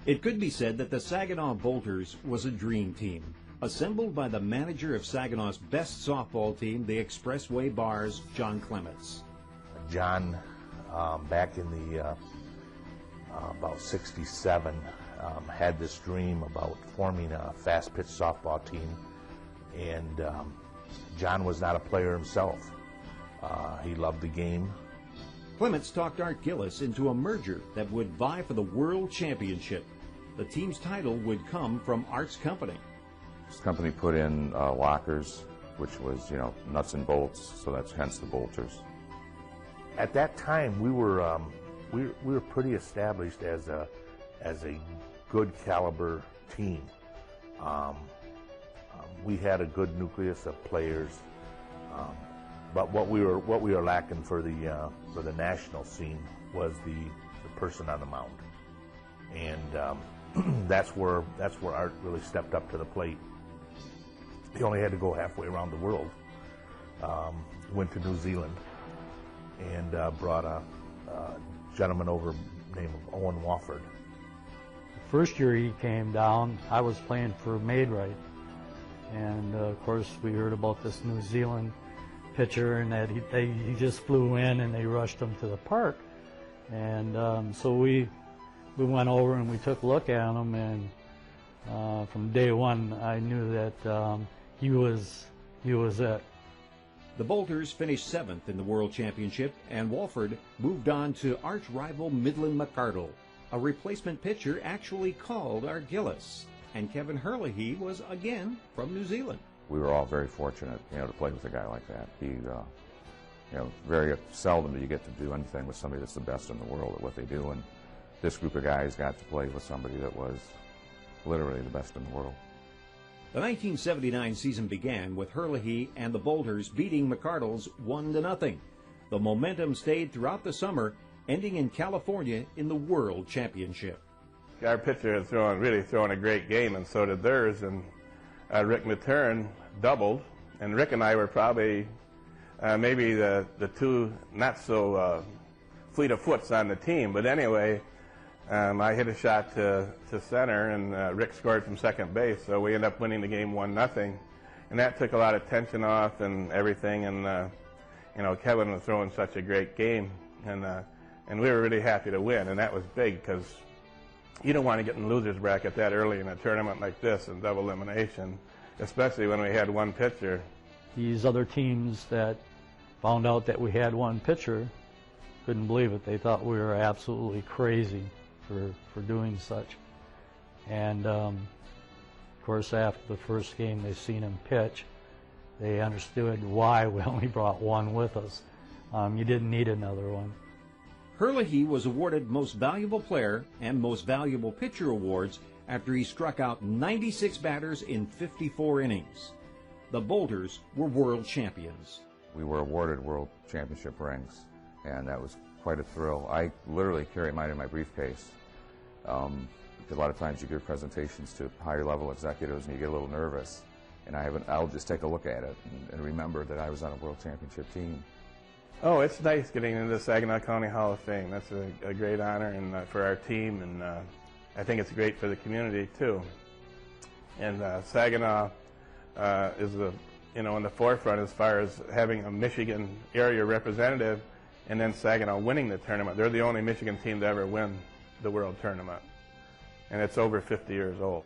It could be said that the Saginaw Bolters was a dream team, assembled by the manager of Saginaw's best softball team, the Expressway Bars, John Clements. John, back in the about 67, had this dream about forming a fast-pitch softball team, and John was not a player himself. He loved the game. Clements talked Art Gillis into a merger that would vie for the World Championship. The team's title would come from Art's company. This company put in lockers, which was, nuts and bolts, so that's hence the Bolters. At that time, we were pretty established as a good caliber team. We had a good nucleus of players, but what we were lacking for the national scene was the person on the mound, and that's where Art really stepped up to the plate. He only had to go halfway around the world. Went to New Zealand and brought a gentleman over named Owen Wofford. The first year he came down, I was playing for Maidright, and of course we heard about this New Zealand pitcher and that he just flew in and they rushed him to the park, and so we went over and we took a look at him, and from day one I knew that he was it. The Bolters finished 7th in the World Championship, and Walford moved on to arch-rival Midland McArdles, a replacement pitcher actually called Art Gillis, and Kevin Herlihy was again from New Zealand. We were all very fortunate, to play with a guy like that. He, very seldom do you get to do anything with somebody that's the best in the world at what they do, and this group of guys got to play with somebody that was literally the best in the world. The 1979 season began with Herlihy and the Bolters beating McArdles 1-0. The momentum stayed throughout the summer, ending in California in the World Championship. Our pitcher had really thrown a great game, and so did theirs, and Rick Maturen doubled, and Rick and I were probably maybe the two not so fleet of foots on the team, but anyway, I hit a shot to center, and Rick scored from second base, so we ended up winning the game 1-0, and that took a lot of tension off and everything, and Kevin was throwing such a great game, and we were really happy to win, and that was big because you don't want to get in the loser's bracket that early in a tournament like this in double elimination, especially when we had one pitcher. These other teams that found out that we had one pitcher couldn't believe it. They thought we were absolutely crazy for doing such. And of course, after the first game they seen him pitch, they understood why we only brought one with us. You didn't need another one. Herlihy was awarded Most Valuable Player and Most Valuable Pitcher awards after he struck out 96 batters in 54 innings. The Bolters were world champions. We were awarded world championship rings, and that was quite a thrill. I literally carry mine in my briefcase. Because a lot of times you give presentations to higher level executives and you get a little nervous, and I'll just take a look at it and remember that I was on a world championship team. Oh, it's nice getting into the Saginaw County Hall of Fame. That's a great honor and for our team, and I think it's great for the community too. And Saginaw is in the forefront as far as having a Michigan area representative, and then Saginaw winning the tournament. They're the only Michigan team to ever win the World Tournament, and it's over 50 years old.